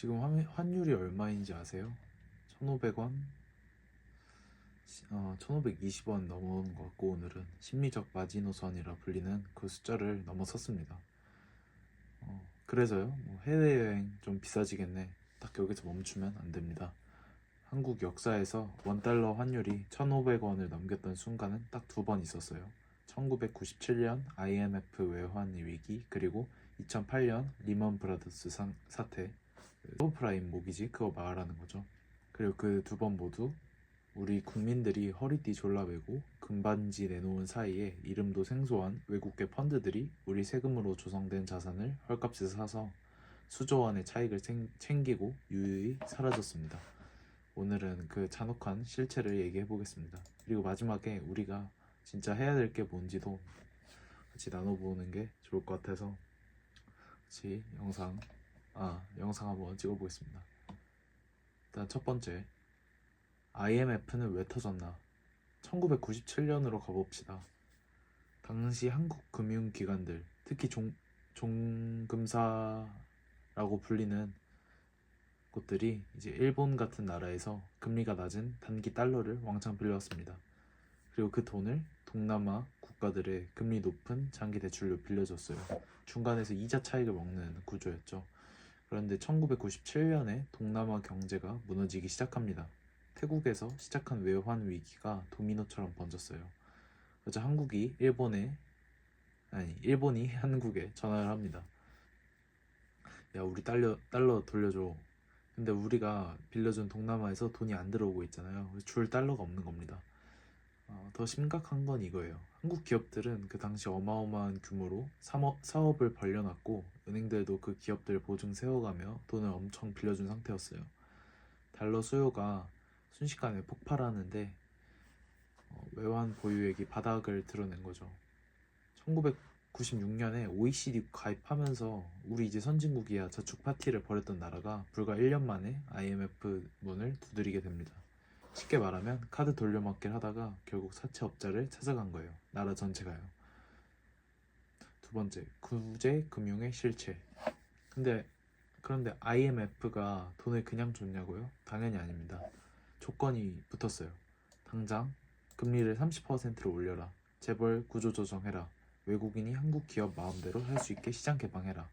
지금 환율이 얼마인지 아세요? 1,500원? 1,520원 넘어온 것 같고 오늘은 심리적 마지노선이라 불리는 그 숫자를 넘어섰습니다. 그래서요, 해외여행 좀 비싸지겠네. 딱 여기서 멈추면 안 됩니다. 한국 역사에서 원달러 환율이 1,500원을 넘겼던 순간은 딱 두 번 있었어요. 1997년 IMF 외환 위기, 그리고 2008년 리먼 브라더스 사태, 서브프라임 모기지 그거 말하는 거죠. 그리고 그 두 번 모두 우리 국민들이 허리띠 졸라매고 금반지 내놓은 사이에 이름도 생소한 외국계 펀드들이 우리 세금으로 조성된 자산을 헐값에 사서 수조 원의 차익을 챙기고 유유히 사라졌습니다. 오늘은 그 잔혹한 실체를 얘기해 보겠습니다. 그리고 마지막에 우리가 진짜 해야 될 게 뭔지도 같이 나눠보는 게 좋을 것 같아서 같이 영상 한번 찍어보겠습니다. 일단 첫 번째, IMF는 왜 터졌나? 1997년으로 가봅시다. 당시 한국 금융기관들, 특히 종금사라고 불리는 곳들이 이제 일본 같은 나라에서 금리가 낮은 단기 달러를 왕창 빌렸습니다. 그리고 그 돈을 동남아 국가들의 금리 높은 장기 대출로 빌려줬어요. 중간에서 이자 차익을 먹는 구조였죠. 그런데 1997년에 동남아 경제가 무너지기 시작합니다. 태국에서 시작한 외환 위기가 도미노처럼 번졌어요. 그래서 일본이 한국에 전화를 합니다. 야, 우리 달러 돌려줘. 근데 우리가 빌려준 동남아에서 돈이 안 들어오고 있잖아요. 줄 달러가 없는 겁니다. 더 심각한 건 이거예요. 한국 기업들은 그 당시 어마어마한 규모로 사업을 벌려놨고 은행들도 그 기업들 보증 세워가며 돈을 엄청 빌려준 상태였어요. 달러 수요가 순식간에 폭발하는데 외환 보유액이 바닥을 드러낸 거죠. 1996년에 OECD 가입하면서 우리 이제 선진국이야 저축 파티를 벌였던 나라가 불과 1년 만에 IMF 문을 두드리게 됩니다. 쉽게 말하면 카드 돌려막기를 하다가 결국 사채업자를 찾아간 거예요. 나라 전체가요. 두 번째, 구제 금융의 실체. 그런데 IMF가 돈을 그냥 줬냐고요? 당연히 아닙니다. 조건이 붙었어요. 당장 금리를 30%로 올려라. 재벌 구조조정해라. 외국인이 한국 기업 마음대로 할 수 있게 시장 개방해라.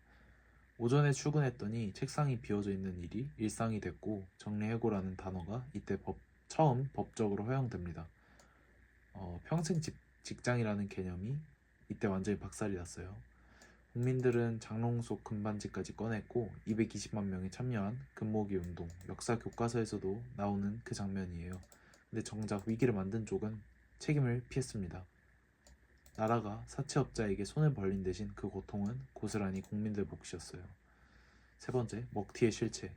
오전에 출근했더니 책상이 비어져 있는 일이 일상이 됐고 정리해고라는 단어가 이때 처음 법적으로 허용됩니다. 평생 직장이라는 개념이 이때 완전히 박살이 났어요. 국민들은 장롱 속 금반지까지 꺼냈고 220만 명이 참여한 금모기 운동, 역사 교과서에서도 나오는 그 장면이에요. 근데 정작 위기를 만든 쪽은 책임을 피했습니다. 나라가 사채업자에게 손을 벌린 대신 그 고통은 고스란히 국민들 몫이었어요. 세 번째, 먹튀의 실체.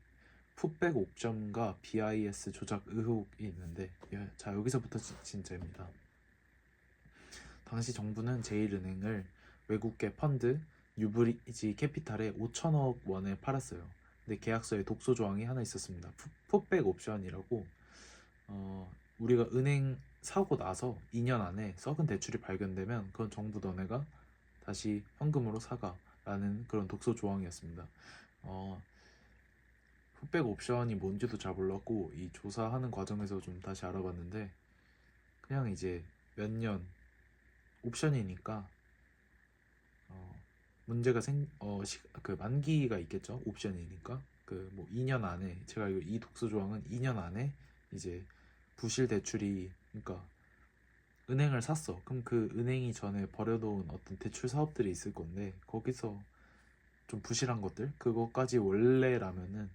풋백 옵션과 BIS 조작 의혹이 있는데 자, 여기서부터 진짜입니다. 당시 정부는 제1은행을 외국계 펀드 뉴브리지 캐피탈에 5천억 원에 팔았어요. 근데 계약서에 독소 조항이 하나 있었습니다. 풋백 옵션이라고 우리가 은행 사고 나서 2년 안에 썩은 대출이 발견되면 그건 정부 너네가 다시 현금으로 사가라는 그런 독소 조항이었습니다. 풋백 옵션이 뭔지도 잘 몰랐고 이 조사하는 과정에서 좀 다시 알아봤는데 그냥 이제 몇 년 옵션이니까 문제가 그 만기가 있겠죠. 옵션이니까 그 뭐 2년 안에 제가 알기로 이 독소 조항은 2년 안에 이제 부실 대출이 그러니까 은행을 샀어. 그럼 그 은행이 전에 버려놓은 어떤 대출 사업들이 있을 건데 거기서 좀 부실한 것들 그거까지 원래라면은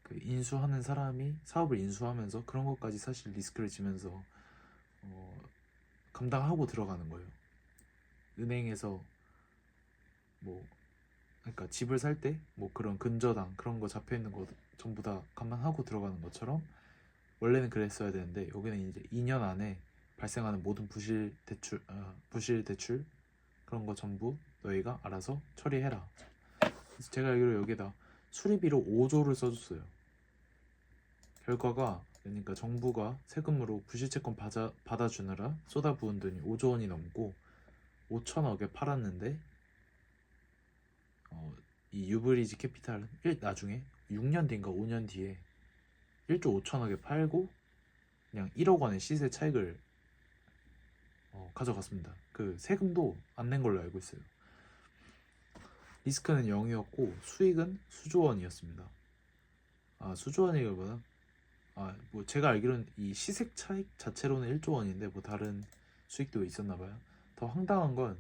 그 인수하는 사람이 사업을 인수하면서 그런 것까지 사실 리스크를 지면서 감당하고 들어가는 거예요. 은행에서 뭐 그러니까 집을 살 때 뭐 그런 근저당 그런 거 잡혀 있는 거 전부 다 감안하고 들어가는 것처럼 원래는 그랬어야 되는데 여기는 이제 2년 안에 발생하는 모든 부실 대출 그런 거 전부 너희가 알아서 처리해라. 그래서 제가 알기로 여기다 수리비로 5조를 써줬어요. 결과가 그러니까 정부가 세금으로 부실채권 받아주느라 쏟아부은 돈이 5조 원이 넘고 5천억에 팔았는데 이 유브리지 캐피탈은 나중에 6년 뒤인가 5년 뒤에 1조 5천억에 팔고 그냥 1억 원의 시세 차익을 가져갔습니다. 그 세금도 안 낸 걸로 알고 있어요. 리스크는 0이었고 수익은 수조 원이었습니다. 수조 원이기보다 뭐 제가 알기로는 이 시세 차익 자체로는 1조 원인데 뭐 다른 수익도 있었나 봐요. 더 황당한 건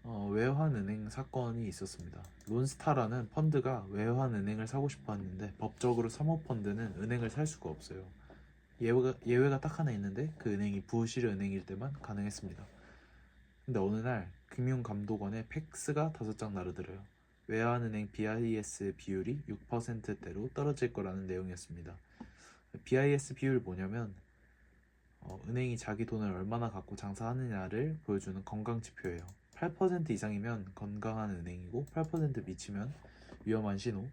외환은행 사건이 있었습니다. 론스타라는 펀드가 외환은행을 사고 싶어 했는데 법적으로 사모펀드는 은행을 살 수가 없어요. 예외가 딱 하나 있는데 그 은행이 부실 은행일 때만 가능했습니다. 근데 어느 날 금융감독원에 팩스가 5장 나르더래요. 외환은행 BIS 비율이 6%대로 떨어질 거라는 내용이었습니다. BIS 비율이 뭐냐면 은행이 자기 돈을 얼마나 갖고 장사하느냐를 보여주는 건강 지표예요. 8% 이상이면 건강한 은행이고 8% 미치면 위험한 신호입니다.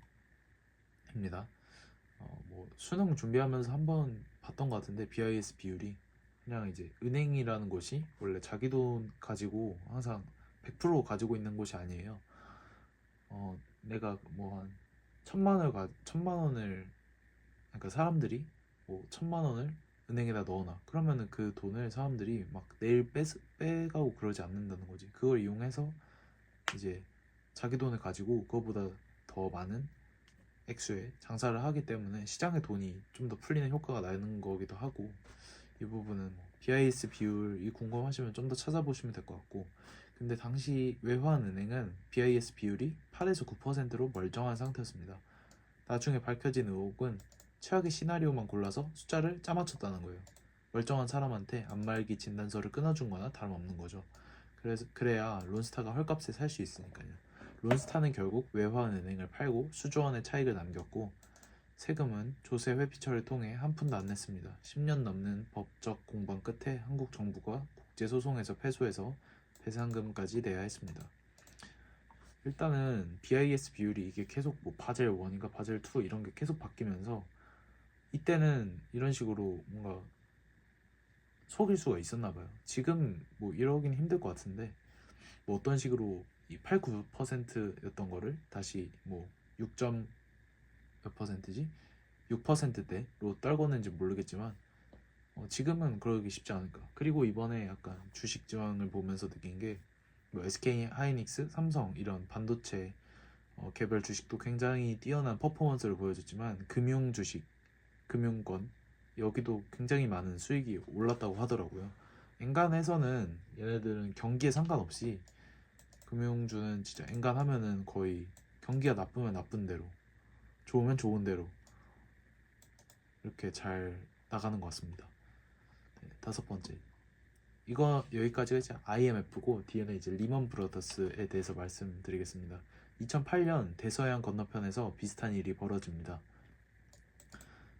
뭐 수능 준비하면서 한번 봤던 것 같은데 BIS 비율이 그냥 이제 은행이라는 곳이 원래 자기 돈 가지고 항상 100% 가지고 있는 곳이 아니에요. 내가 뭐 한 천만 원을 그러니까 사람들이 뭐 1,000만 원을 은행에다 넣어놔. 그러면은 그 돈을 사람들이 막 내일 빼가고 그러지 않는다는 거지. 그걸 이용해서 이제 자기 돈을 가지고 그거보다 더 많은 액수의 장사를 하기 때문에 시장의 돈이 좀 더 풀리는 효과가 나는 거기도 하고, 이 부분은 뭐 BIS 비율이 궁금하시면 좀 더 찾아보시면 될 것 같고, 근데 당시 외환은행은 BIS 비율이 8에서 9%로 멀쩡한 상태였습니다. 나중에 밝혀진 의혹은 최악의 시나리오만 골라서 숫자를 짜맞췄다는 거예요. 멀쩡한 사람한테 안말기 진단서를 끊어준 거나 다름없는 거죠. 그래야 론스타가 헐값에 살 수 있으니까요. 론스타는 결국 외환은행을 팔고 수조 원의 차익을 남겼고, 세금은 조세 회피처를 통해 한 푼도 안 냈습니다. 10년 넘는 법적 공방 끝에 한국 정부가 국제소송에서 패소해서 배상금까지 내야 했습니다. 일단은 BIS 비율이 이게 계속 뭐 바젤 1인가 바젤 2 이런 게 계속 바뀌면서 이때는 이런 식으로 뭔가 속일 수가 있었나 봐요. 지금 뭐 이러긴 힘들 것 같은데 뭐 어떤 식으로 이 8, 9%였던 거를 다시 뭐 6. 몇 퍼센트지? 6%대로 떨궜는지 모르겠지만 지금은 그러기 쉽지 않을까. 그리고 이번에 약간 주식 지왕을 보면서 느낀 게 뭐 SK 하이닉스, 삼성 이런 반도체 개별 주식도 굉장히 뛰어난 퍼포먼스를 보여줬지만 금융 주식, 금융권 여기도 굉장히 많은 수익이 올랐다고 하더라고요. 엔간해서는 얘네들은 경기에 상관없이 금융주는 진짜 엔간하면은 거의 경기가 나쁘면 나쁜 대로, 좋으면 좋은 대로 이렇게 잘 나가는 것 같습니다. 네, 5번째. 이거 여기까지가 이제 IMF고 뒤에는 이제 리먼 브라더스에 대해서 말씀드리겠습니다. 2008년 대서양 건너편에서 비슷한 일이 벌어집니다.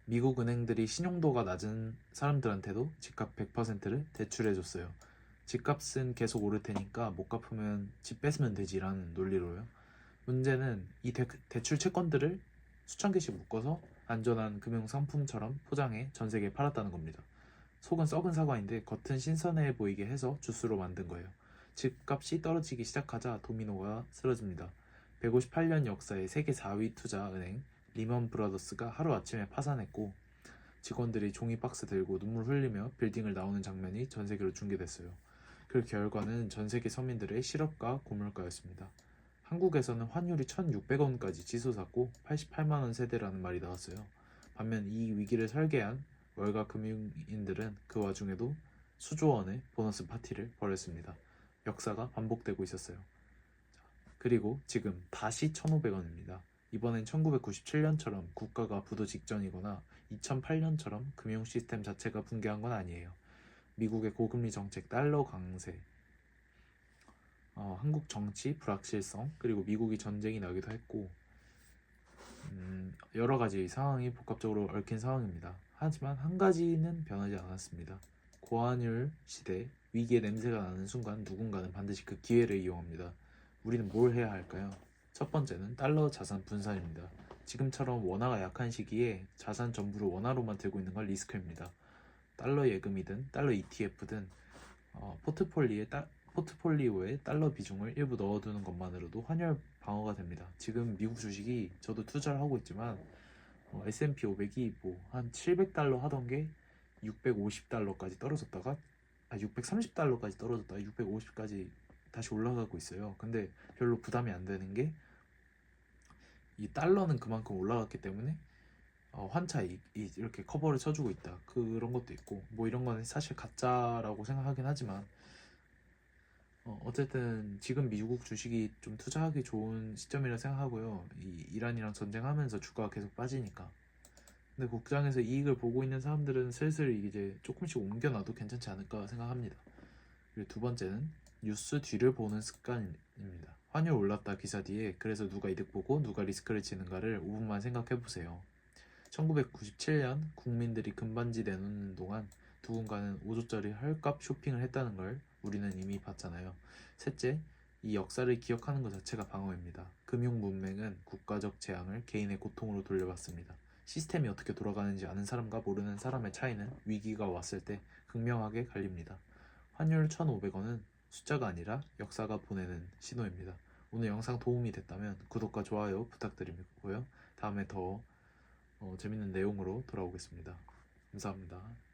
미국 은행들이 신용도가 낮은 사람들한테도 집값 100%를 대출해줬어요. 집값은 계속 오를 테니까 못 갚으면 집 뺏으면 되지라는 논리로요. 문제는 이 대출 채권들을 수천 개씩 묶어서 안전한 금융 상품처럼 포장해 전 세계에 팔았다는 겁니다. 속은 썩은 사과인데 겉은 신선해 보이게 해서 주스로 만든 거예요. 집값이 떨어지기 시작하자 도미노가 쓰러집니다. 158년 역사의 세계 4위 투자 은행 리먼 브라더스가 하루아침에 파산했고, 직원들이 종이 박스 들고 눈물 흘리며 빌딩을 나오는 장면이 전 세계로 중계됐어요. 그 결과는 전 세계 서민들의 실업과 고물가였습니다. 한국에서는 환율이 1,600원까지 치솟았고 88만 원 세대라는 말이 나왔어요. 반면 이 위기를 설계한 월가 금융인들은 그 와중에도 수조 원의 보너스 파티를 벌였습니다. 역사가 반복되고 있었어요. 그리고 지금 다시 1,500원입니다. 이번엔 1997년처럼 국가가 부도 직전이거나 2008년처럼 금융 시스템 자체가 붕괴한 건 아니에요. 미국의 고금리 정책, 달러 강세, 한국 정치 불확실성, 그리고 미국이 전쟁이 나기도 했고, 여러 가지 상황이 복합적으로 얽힌 상황입니다. 하지만 한 가지는 변하지 않았습니다. 고환율 시대, 위기의 냄새가 나는 순간 누군가는 반드시 그 기회를 이용합니다. 우리는 뭘 해야 할까요? 첫 번째는 달러 자산 분산입니다. 지금처럼 원화가 약한 시기에 자산 전부를 원화로만 들고 있는 건 리스크입니다. 달러 예금이든 달러 ETF든 포트폴리오에 달러 비중을 일부 넣어두는 것만으로도 환율 방어가 됩니다. 지금 미국 주식이 저도 투자를 하고 있지만 S&P 500이 뭐 한 700달러 하던 게 650달러까지 떨어졌다가 630달러까지 떨어졌다가 650까지 다시 올라가고 있어요. 근데 별로 부담이 안 되는 게 이 달러는 그만큼 올라갔기 때문에 환차익 이렇게 커버를 쳐주고 있다. 그런 것도 있고 뭐 이런 건 사실 가짜라고 생각하긴 하지만 어쨌든 지금 미국 주식이 좀 투자하기 좋은 시점이라 생각하고요. 이 이란이랑 전쟁하면서 주가가 계속 빠지니까. 근데 국장에서 이익을 보고 있는 사람들은 슬슬 이제 조금씩 옮겨놔도 괜찮지 않을까 생각합니다. 그리고 두 번째는 뉴스 뒤를 보는 습관입니다. 환율 올랐다 기사 뒤에 그래서 누가 이득 보고 누가 리스크를 지는가를 5분만 생각해 보세요. 1997년 국민들이 금반지 내놓는 동안 누군가는 5조짜리 헐값 쇼핑을 했다는 걸 우리는 이미 봤잖아요. 셋째, 이 역사를 기억하는 것 자체가 방어입니다. 금융 문맹은 국가적 재앙을 개인의 고통으로 돌려받습니다. 시스템이 어떻게 돌아가는지 아는 사람과 모르는 사람의 차이는 위기가 왔을 때 극명하게 갈립니다. 환율 1,500원은 숫자가 아니라 역사가 보내는 신호입니다. 오늘 영상 도움이 됐다면 구독과 좋아요 부탁드리고요. 다음에 더 재밌는 내용으로 돌아오겠습니다. 감사합니다.